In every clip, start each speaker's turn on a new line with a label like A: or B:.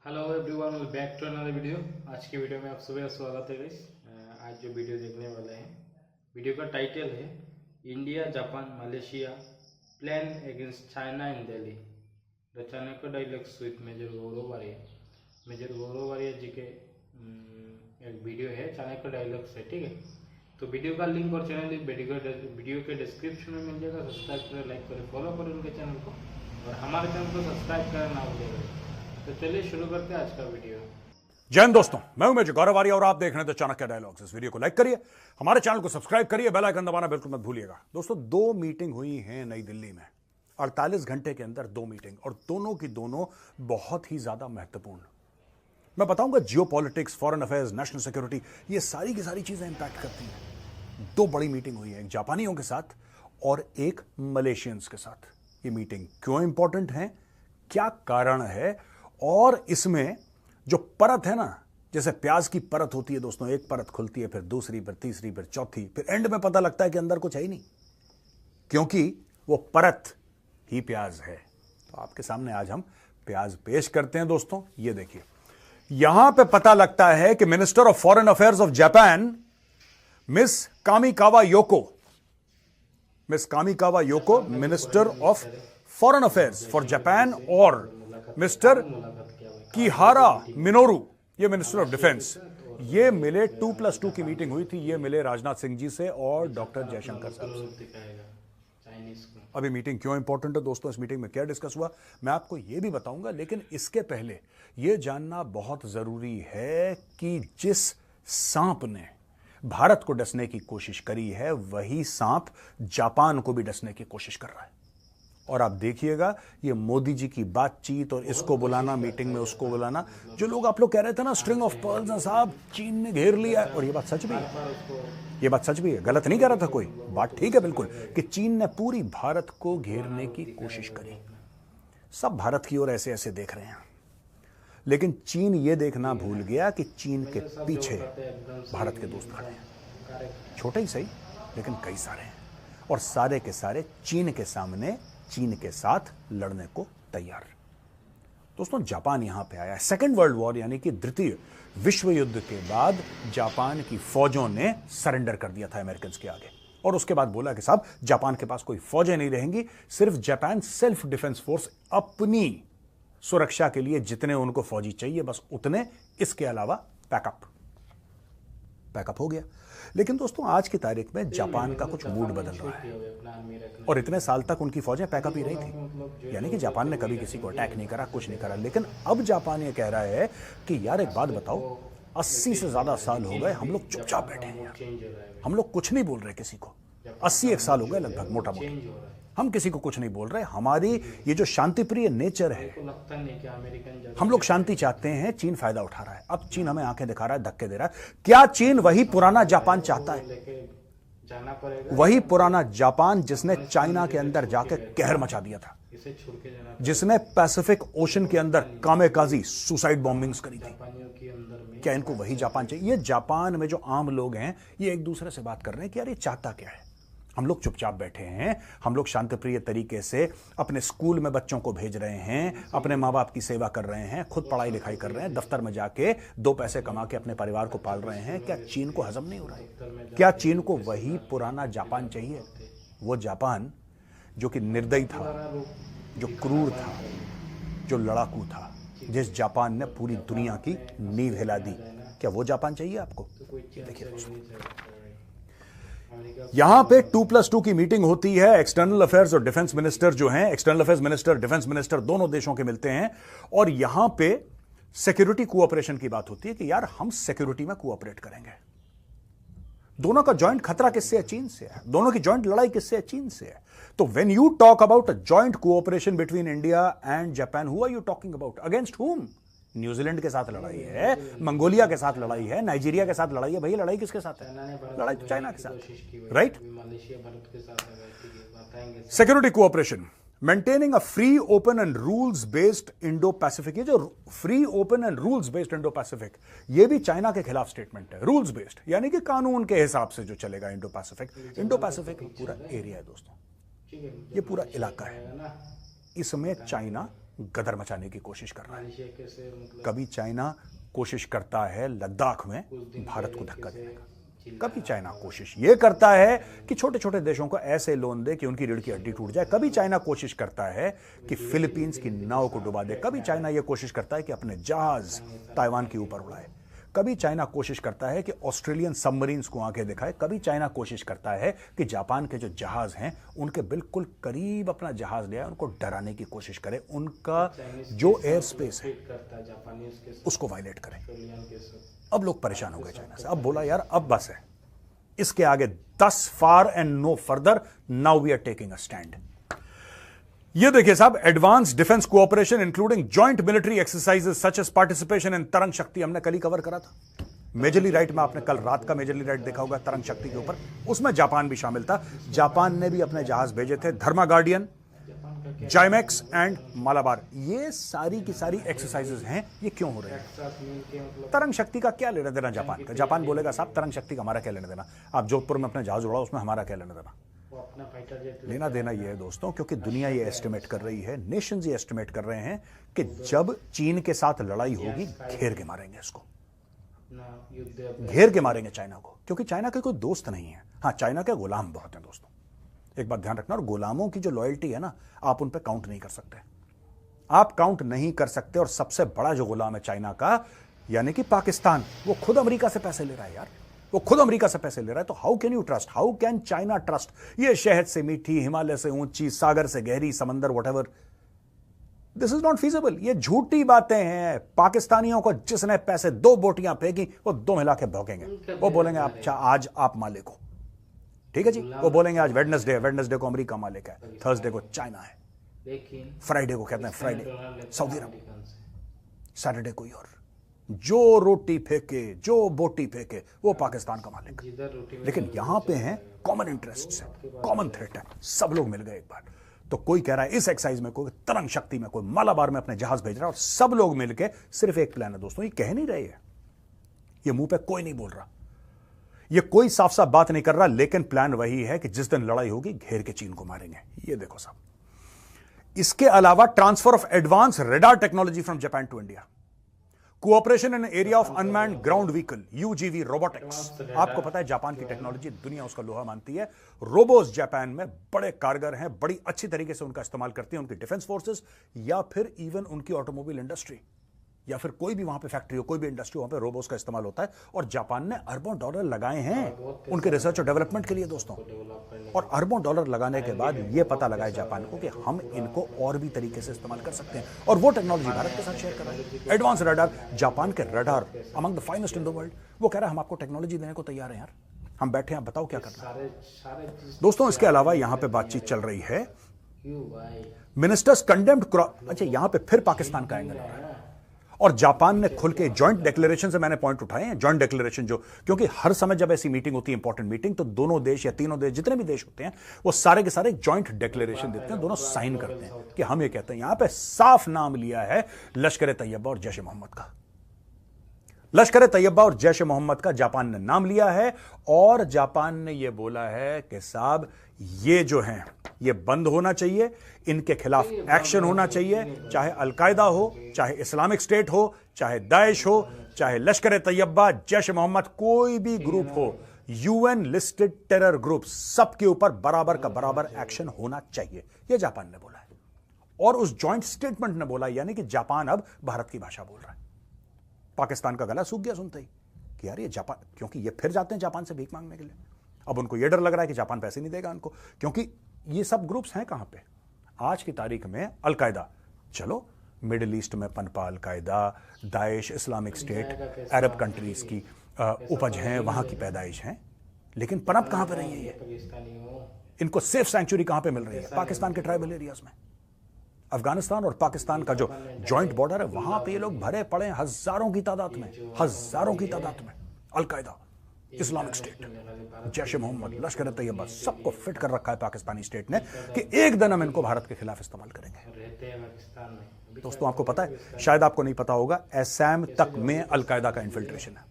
A: Hello everyone, welcome back to another video. आज की video में आप सभी का स्वागत है गाइस। आज जो वीडियो देखने वाले हैं, वीडियो का टाइटल है India Japan Malaysia plan against China in Delhi the Chanakya dialogues with major Gaurav Arya. Major Gaurav Arya ji के एक वीडियो है चाणक्य डायलॉग्स है, ठीक है। तो वीडियो का लिंक और चैनल वीडियो के डिस्क्रिप्शन में मिल जाएगा। सब्सक्राइब करें, लाइक करें, फॉलो करें उनके चैनल को, और हमारे चैनल को सब्सक्राइब करना ना भूलिएगा। तो चलिए शुरू करते हैं आज का वीडियो।
B: जय हिंद दोस्तों, मैं हूं मेजर गौरव आर्य और आप देख रहे हैं द चाणक्य डायलॉग्स। इस वीडियो को लाइक करिए, हमारे चैनल को सब्सक्राइब करिए, बेल आइकन दबाना बिल्कुल मत भूलिएगा। दोस्तों, 2 मीटिंग हुई हैं नई दिल्ली में, 48 घंटे के अंदर 2 मीटिंग, और दोनों की दोनों बहुत ही ज्यादा महत्वपूर्ण। मैं बताऊंगा जियो politics, foreign affairs, national security, ये सारी की सारी चीजें इंपैक्ट करती हैं। 2 बड़ी मीटिंग हुई है, एक जापानियों के साथ और एक मलेशियंस के साथ। ये मीटिंग क्यों इंपॉर्टेंट है, क्या कारण है, और इसमें जो परत है ना, जैसे प्याज की परत होती है दोस्तों, एक परत खुलती है, फिर दूसरी, फिर तीसरी, फिर चौथी, फिर एंड में पता लगता है कि अंदर कुछ है ही नहीं, क्योंकि वो परत ही प्याज है। तो आपके सामने आज हम प्याज पेश करते हैं दोस्तों। ये देखिए, यहां पे पता लगता है कि minister of foreign affairs of Japan miss Kamikawa योको, minister of foreign affairs for Japan, और मिस्टर किहारा मिनोरू, ये मिनिस्टर ऑफ डिफेंस, ये मिले। 2+2 की मीटिंग हुई थी, ये मिले राजनाथ सिंह जी से और डॉक्टर जयशंकर साहब से। अभी मीटिंग क्यों इंपॉर्टेंट है दोस्तों, इस मीटिंग में क्या डिस्कस हुआ, मैं आपको ये भी बताऊंगा, लेकिन इसके पहले यह जानना बहुत जरूरी है कि जिस सांप ने भारत को डसने की कोशिश करी है, वही सांप जापान को भी डसने की कोशिश कर रहा है। और आप देखिएगा, ये मोदी जी की बातचीत और इसको बुलाना मीटिंग में, उसको बुलाना, जो लोग आप लोग कह रहे थे ना स्ट्रिंग ऑफ पर्ल्स साहब, चीन ने घेर लिया है, और ये बात सच भी है, ये बात सच भी है, गलत नहीं कह रहा था कोई, बात ठीक है बिल्कुल, कि चीन ने पूरी भारत को घेरने की कोशिश करी। सब भारत की ओर ऐसे ऐसे देख रहे हैं, लेकिन चीन ये देखना भूल गया कि चीन के पीछे भारत के दोस्त खड़े हैं, छोटे ही सही लेकिन कई सारे हैं, और सारे के सारे चीन के सामने, चीन के साथ लड़ने को तैयार। दोस्तों, जापान यहां पे आया। सेकेंड वर्ल्ड वॉर यानी कि द्वितीय विश्व युद्ध के बाद जापान की फौजों ने सरेंडर कर दिया था अमेरिकन के आगे, और उसके बाद बोला कि साहब जापान के पास कोई फौजें नहीं रहेंगी, सिर्फ जापान सेल्फ डिफेंस फोर्स, अपनी सुरक्षा के लिए जितने उनको फौजी चाहिए बस उतने, इसके अलावा पैकअप हो गया। लेकिन दोस्तों, आज की तारीख में जापान का कुछ मूड बदल रहा है, और इतने साल तक उनकी फौजें पैकअप ही रही थी, यानी कि जापान ने कभी किसी को अटैक नहीं करा, कुछ नहीं करा। लेकिन अब जापान ये कह रहा है कि यार एक बात बताओ, 80 से ज्यादा साल हो गए हम लोग चुपचाप बैठे हैं यार, हम लोग कुछ नहीं बोल रहे किसी को, 81 साल हो गए लगभग, मोटा मोटा हम किसी को कुछ नहीं बोल रहे। हमारी ये जो शांति प्रिय नेचर है, हम लोग शांति चाहते हैं, चीन फायदा उठा रहा है। अब चीन हमें आंखें दिखा रहा है, धक्के दे रहा है। क्या चीन वही पुराना जापान चाहता है, वही पुराना जापान जिसने चाइना के अंदर जाके कहर मचा दिया था, जिसने पैसिफिक ओशन के अंदर कामेकाजी सुसाइड बॉम्बिंग्स करी थी? क्या इनको वही जापान चाहिए? ये जापान में जो आम लोग हैं, ये एक दूसरे से बात कर रहे हैं कि यार ये चाहता क्या है। हम लोग चुपचाप बैठे हैं, हम लोग शांतिप्रिय तरीके से अपने स्कूल में बच्चों को भेज रहे हैं, अपने माँ बाप की सेवा कर रहे हैं, खुद पढ़ाई लिखाई कर रहे हैं, दफ्तर में जाके 2 पैसे कमा के अपने परिवार को पाल रहे हैं। क्या चीन को हजम नहीं हो रहा है? क्या चीन को वही पुराना जापान चाहिए? वो जापान जो कि निर्दयी था, जो क्रूर था, जो लड़ाकू था, जिस जापान ने पूरी दुनिया की नींव हिला दी, क्या वो जापान चाहिए आपको? देखिए दोस्तों, यहां पे 2+2 की मीटिंग होती है। एक्सटर्नल अफेयर्स और डिफेंस मिनिस्टर जो हैं, external affairs minister, defence minister, दोनों देशों के मिलते हैं, और यहां पे सिक्योरिटी कोऑपरेशन की बात होती है कि यार हम सिक्योरिटी में कोऑपरेट करेंगे। दोनों का जॉइंट खतरा किससे है? चीन से है। दोनों की जॉइंट लड़ाई किससे है? चीन से है। तो when you talk about a joint cooperation between India and Japan, who are you talking about? Against whom? New Zealand के साथ लड़ाई है, मंगोलिया के साथ लड़ाई है, नाइजीरिया के साथ लड़ाई है। भैया लड़ाई किसके साथ है? लड़ाई तो चाइना के साथ, right? Security cooperation, maintaining a free open and rules based Indo Pacific. ये जो free open and rules based Indo Pacific, ये भी चाइना के खिलाफ स्टेटमेंट है। रूल्स बेस्ड यानी कि कानून के हिसाब से जो चलेगा इंडो पैसिफिक। इंडो पैसिफिक पूरा एरिया है दोस्तों, ये पूरा इलाका है, इसमें चाइना गदर मचाने की कोशिश कर रहा है।
A: मालयशिया कैसे मतलब
B: कभी चाइना कोशिश करता है लद्दाख में भारत को धक्का देने का, कभी चाइना कोशिश ये करता है कि छोटे छोटे देशों को ऐसे लोन दे कि उनकी रीढ़ की हड्डी टूट जाए, कभी चाइना कोशिश करता है कि फिलीपींस की नाव को डुबा दे, कभी चाइना ये कोशिश करता है कि अपने जहाज ताइवान के ऊपर उड़ाए, कभी चाइना कोशिश करता है कि ऑस्ट्रेलियन सबमरीन्स को आंखें दिखाए, कभी चाइना कोशिश करता है कि जापान के जो जहाज हैं उनके बिल्कुल करीब अपना जहाज ले आए, उनको डराने की कोशिश करे, उनका जो एयर स्पेस है उसको वायलेट करे। अब लोग परेशान हो गए चाइना से, अब बोला यार अब बस है, इसके आगे 10 far and no further, now we are taking a stand. ये देखिए साहब, advance defence cooperation including joint military exercises such as participation in Tarang Shakti, हमने कल ही कवर करा था। मेजरली राइट में आपने कल रात का मेजरली राइट देखा होगा तरंग शक्ति के ऊपर, उसमें जापान भी शामिल था। जापान ने भी अपने जहाज भेजे थे, धर्मा गार्डियन, जाइमेक्स एंड मालाबार। ये सारी की सारी एक्सरसाइजेस हैं, ये क्यों हो रही है? तरंग शक्ति का क्या लेना देना जापान का? जापान बोलेगा साहब तरंग शक्ति का हमारा क्या लेना देना, आप जोधपुर में अपना जहाज उड़ाओ, उसमें हमारा क्या लेना देना? लेना देना ये है दोस्तों, क्योंकि दुनिया ये एस्टिमेट कर रही है, नेशंस ये एस्टिमेट कर रहे हैं कि जब चीन के साथ लड़ाई होगी घेर के मारेंगे इसको, घेर के मारेंगे चाइना को, क्योंकि चाइना के कोई दोस्त नहीं है। हाँ, चाइना के गुलाम बहुत हैं दोस्तों, एक बात ध्यान रखना। और गुलामों की जो लॉयल्टी है ना, आप उन पे काउंट नहीं कर सकते, आप काउंट नहीं कर सकते। और सबसे बड़ा जो गुलाम है चाइना का, यानी कि पाकिस्तान, वो खुद अमेरिका से पैसे ले रहा है यार, वो खुद अमेरिका से पैसे ले रहा है। तो how can you trust, how can China trust? ये शहद से मीठी, हिमालय से ऊंची, सागर से गहरी, समंदर whatever, this is not feasible. ये झूठी बातें हैं। पाकिस्तानियों को जिसने पैसे 2 बोटियां फेंकी, वो 2 मिला के भौंकेंगे, वो बोलेंगे आप आज आप मालिक हो, ठीक है जी। वो बोलेंगे आज वेडनेसडे, वेडनेसडे को अमेरिका मालिक है, थर्सडे को चाइना है, फ्राइडे को कहते हैं फ्राइडे सऊदी अरब, सैटरडे कोई और। जो रोटी फेंके, जो बोटी फेंके, वो पाकिस्तान का मालिक। लेकिन यहां पे हैं कॉमन इंटरेस्ट है, कॉमन थ्रेट है, सब लोग मिल गए एक बार। तो कोई कह रहा है इस एक्सरसाइज में, कोई तरंग शक्ति में, कोई मालाबार में अपने जहाज भेज रहा है, और सब लोग मिलकर सिर्फ एक प्लान है दोस्तों। ये कह नहीं रहे हैं, ये मुंह पे कोई नहीं बोल रहा, ये कोई साफ साफ बात नहीं कर रहा, लेकिन प्लान वही है कि जिस दिन लड़ाई होगी घेर के चीन को मारेंगे। ये देखो साहब। इसके अलावा transfer of advance radar technology from Japan to India, cooperation in area of unmanned ground vehicle UGV robotics. आपको पता है जापान की टेक्नोलॉजी दुनिया उसका लोहा मानती है। रोबोस जापान में बड़े कारगर हैं, बड़ी अच्छी तरीके से उनका इस्तेमाल करती है उनकी डिफेंस फोर्सेस, या फिर इवन उनकी ऑटोमोबाइल इंडस्ट्री, या फिर कोई भी वहां पे फैक्ट्री हो, कोई भी इंडस्ट्री, वहां पे रोबोट्स का इस्तेमाल होता है। और जापान ने अरबों डॉलर लगाए हैं उनके रिसर्च और डेवलपमेंट के लिए दोस्तों। और अरबों डॉलर लगाने के बाद ये पता लगाए जापान को कि हम इनको और भी तरीके से इस्तेमाल कर सकते हैं, और वो टेक्नोलॉजी भारत के साथ शेयर कर रहा है। एडवांस रडार, जापान के radar among the finest in the world. वो कह रहा है हम आपको टेक्नोलॉजी देने को तैयार हैं यार, हम बैठे हैं, बताओ क्या करना है दोस्तों। इसके अलावा यहां पे बातचीत चल रही है, मिनिस्टर्स कंडेम्ड। अच्छा, यहां पे फिर पाकिस्तान का एंगल आ रहा है, और जापान ने खुल के जॉइंट डिक्लेरेशन से मैंने पॉइंट उठाए हैं, जॉइंट डिक्लेरेशन जो, क्योंकि हर समय जब ऐसी मीटिंग होती है, इंपॉर्टेंट मीटिंग, तो दोनों देश या तीनों देश, जितने भी देश होते हैं, वो सारे के सारे जॉइंट डिक्लेरेशन देते हैं, दोनों साइन करते हैं कि हम ये कहते हैं। यहां पे साफ नाम लिया है लश्कर तैयबा और जैश ए मोहम्मद का। लश्कर तैयबा और जैश ए मोहम्मद का जापान ने नाम लिया है, और जापान ने यह बोला है कि साहब ये जो हैं ये बंद होना चाहिए, इनके खिलाफ एक्शन होना चाहिए, चाहे अलकायदा हो, चाहे इस्लामिक स्टेट हो, चाहे दाइश हो, चाहे लश्कर तैयबा, जैश ए मोहम्मद, कोई भी ग्रुप हो, यूएन लिस्टेड टेरर ग्रुप, सबके ऊपर बराबर का बराबर एक्शन होना चाहिए, यह जापान ने बोला है। और उस जॉइंट स्टेटमेंट ने बोला, यानी कि जापान अब भारत की भाषा बोल रहा है। पाकिस्तान का गला सूख गया सुनते ही कि यार ये जापान, क्योंकि ये फिर जाते हैं जापान से भीख मांगने के लिए। अब उनको ये डर लग रहा है कि जापान पैसे नहीं देगा उनको, क्योंकि ये सब ग्रुप्स हैं कहां पे आज की तारीख में? अलकायदा, चलो मिडिल ईस्ट में पनपा al Qaeda, Daesh, Islamic State, Arab countries की उपज हैं, वहां की पैदाइश हैं, लेकिन पनप कहां पे रही है ये? इनको सेफ सेंचुरी कहां पे मिल रही है? पाकिस्तान के ट्राइबल एरियाज में। अफगानिस्तान और पाकिस्तान का जो जॉइंट बॉर्डर है, वहां पे ये लोग भरे पड़े हैं हजारों की तादाद में, हजारों की तादाद में। अलकायदा, इस्लामिक स्टेट, जैश ए मोहम्मद, लश्कर तैयबा, सबको फिट कर रखा है पाकिस्तानी स्टेट ने कि एक दिन हम इनको भारत के खिलाफ इस्तेमाल करेंगे। दोस्तों आपको पता है, शायद आपको नहीं पता होगा, असम तक में अलकायदा का इन्फिल्ट्रेशन है,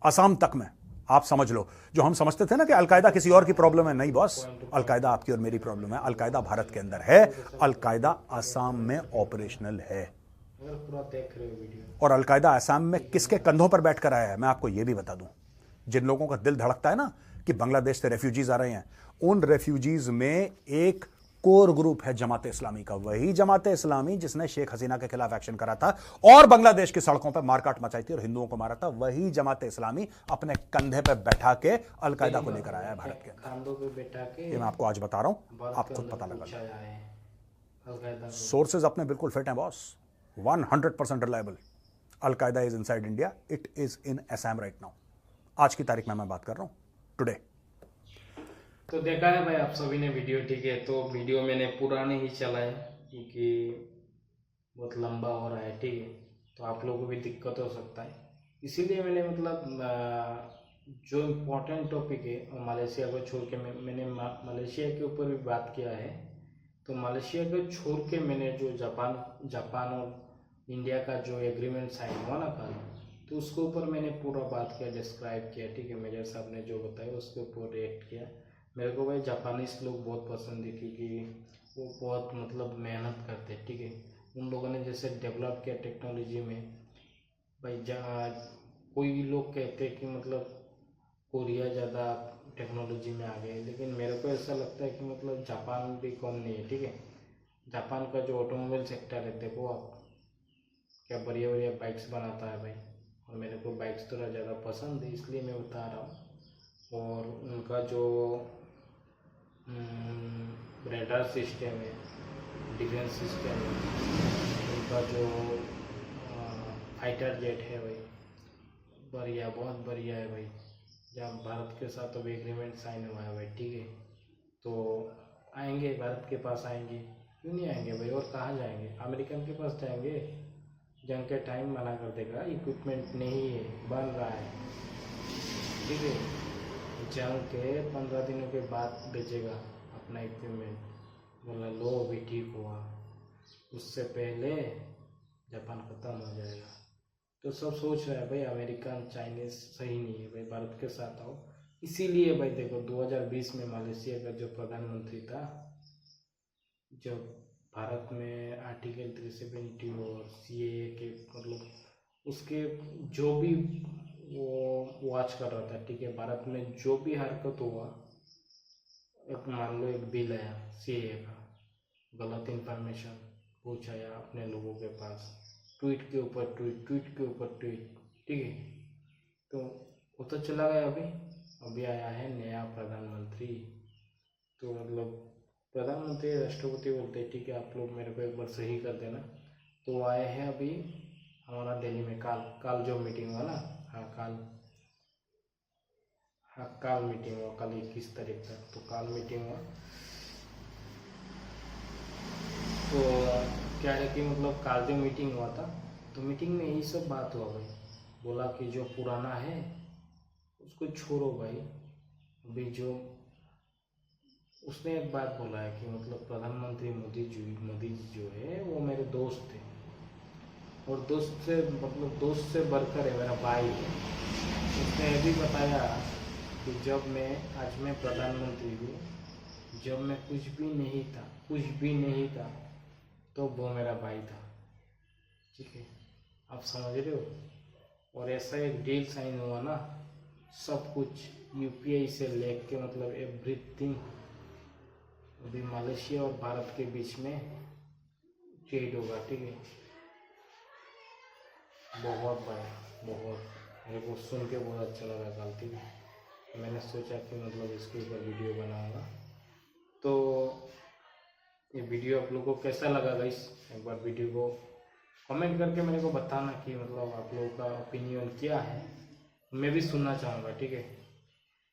B: असम तक में। आप समझ लो, जो हम समझते थे ना कि अलकायदा किसी और की प्रॉब्लम है, नहीं बॉस, अलकायदा आपकी और मेरी प्रॉब्लम है। अलकायदा भारत के अंदर है, अलकायदा आसाम में ऑपरेशनल है।
A: अगर पूरा देख रहे हो वीडियो,
B: और अलकायदा आसाम में किसके कंधों पर बैठकर आया है, मैं आपको यह भी बता दूं। जिन लोगों का दिल धड़कता है ना कि बांग्लादेश से रेफ्यूजीज आ रहे हैं, उन रेफ्यूजीज में एक कोर ग्रुप है जमात इस्लामी का। वही जमात इस्लामी जिसने शेख हसीना के खिलाफ एक्शन करा था और बांग्लादेश की सड़कों पर मारकाट मचाई थी और हिंदुओं को मारा था, वही जमात इस्लामी अपने कंधे पर बैठा के अलकायदा को लेकर आया है भारत के अंदर।
A: कंधों पे बैठा के
B: ये मैं आपको आज बता रहा हूं,
A: भारत
B: आप
A: के
B: खुद
A: अंदर
B: पता लगा।
A: पहुंचाया है अलकायदा को।
B: सोर्सेज अपने बिल्कुल फिट हैं boss, 100% reliable. Al Qaeda is inside India, it is in Assam right now. आज की तारीख में मैं बात कर रहा हूं, टुडे।
A: तो देखा है भाई आप सभी ने वीडियो, ठीक है। तो वीडियो मैंने पूरा नहीं चलाया क्योंकि बहुत लंबा हो रहा है, ठीक है, तो आप लोगों को भी दिक्कत हो सकता है, इसीलिए मैंने मतलब जो इम्पोर्टेंट टॉपिक है और मलेशिया को छोड़ के मैंने मलेशिया के ऊपर भी बात किया है। तो मलेशिया को छोड़ के मैंने जो जापान और इंडिया का जो एग्रीमेंट साइन हुआ ना कल, तो उसके ऊपर मैंने पूरा बात किया, डिस्क्राइब किया, ठीक है। मेजर साहब ने जो बताया उसके ऊपर रिएक्ट किया। मेरे को भाई जापानीज लोग बहुत पसंद है क्योंकि वो बहुत मतलब मेहनत करते हैं, ठीक है। उन लोगों ने जैसे डेवलप किया टेक्नोलॉजी में भाई, जहाँ कोई लोग कहते हैं कि मतलब कोरिया ज़्यादा टेक्नोलॉजी में आ गए, लेकिन मेरे को ऐसा लगता है कि मतलब जापान भी कम नहीं है, ठीक है। जापान का जो ऑटोमोबाइल सेक्टर है, देखो आप क्या बढ़िया बढ़िया बाइक्स बनाता है भाई, और मेरे को बाइक्स थोड़ा ज़्यादा पसंद है इसलिए मैं बता रहा हूँ। और उनका जो रेडार सिस्टम है, डिफेंस सिस्टम है, उनका जो फाइटर जेट है भाई, बढ़िया, बहुत बढ़िया है भाई। जब भारत के साथ अब एग्रीमेंट साइन हुआ है भाई, ठीक है, तो आएंगे भारत के पास, आएंगे क्यों नहीं आएंगे भाई, और कहाँ जाएंगे, अमेरिकन के पास जाएंगे। जंग के टाइम मना कर देगा, इक्विपमेंट नहीं है, बन रहा है, ठीक है। जंग के 15 दिनों के बाद बेचेगा अपना इक्विपमेंट, बोला लो अभी ठीक हुआ, उससे पहले जापान ख़त्म हो जाएगा। तो सब सोच रहा है भाई अमेरिकन चाइनीज सही नहीं है भाई, भारत के साथ आओ। इसीलिए भाई देखो 2020 में मलेशिया का जो प्रधानमंत्री था, जब भारत में आर्टिकल 370 और CAA के मतलब उसके जो भी वो वॉच कर रहा था, ठीक है, भारत में जो भी हरकत हुआ, एक मान लो एक बिल आया CAA का, गलत इंफॉर्मेशन पहुँचाया अपने लोगों के पास, ट्वीट के ऊपर ट्वीट, ट्वीट के ऊपर ट्वीट, ठीक है, तो वो तो चला गया। अभी आया है नया प्रधानमंत्री, तो मतलब प्रधानमंत्री राष्ट्रपति बोलते हैं ठीक है आप लोग मेरे को एक बार सही कर देना। तो आए हैं अभी हमारा दिल्ली में, काल जो मीटिंग हुआ ना, काल मीटिंग हुआ, कल 21 तारीख तक, तो काल मीटिंग हुआ। तो क्या है कि मतलब काल जो मीटिंग हुआ था, तो मीटिंग में यही सब बात हुआ भाई, बोला कि जो पुराना है उसको छोड़ो भाई। अभी जो उसने एक बात बोला है कि मतलब प्रधानमंत्री मोदी जी जो है वो मेरे दोस्त थे, और दोस्त से मतलब दोस्त से बढ़कर है, मेरा भाई है। उसने ये भी बताया कि जब मैं प्रधानमंत्री हूँ, जब मैं कुछ भी नहीं था तो वो मेरा भाई था, ठीक है, आप समझ रहे हो। और ऐसा एक डील साइन हुआ ना, सब कुछ UPI से लेके मतलब एवरीथिंग, अभी मलेशिया और भारत के बीच में ट्रेड होगा, ठीक है, बहुत बड़ा, बहुत, मेरे को सुन के बहुत अच्छा लगा कल, ठीक है। मैंने सोचा कि मतलब इसके ऊपर वीडियो बनाऊंगा। तो ये वीडियो आप लोगों को कैसा लगा गाइस, एक बार वीडियो को कमेंट करके मेरे को बताना कि मतलब आप लोगों का ओपिनियन क्या है, मैं भी सुनना चाहूँगा, ठीक है।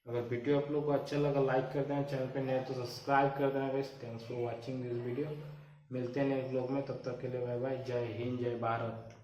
A: अगर वीडियो आप लोगों को अच्छा लगा लाइक कर देना, चैनल पे नए तो सब्सक्राइब कर देना guys. Thanks for watching this video, मिलते हैं नेक्स्ट ब्लॉग में, तब तक के लिए बाय बाय, जय हिंद, जय भारत।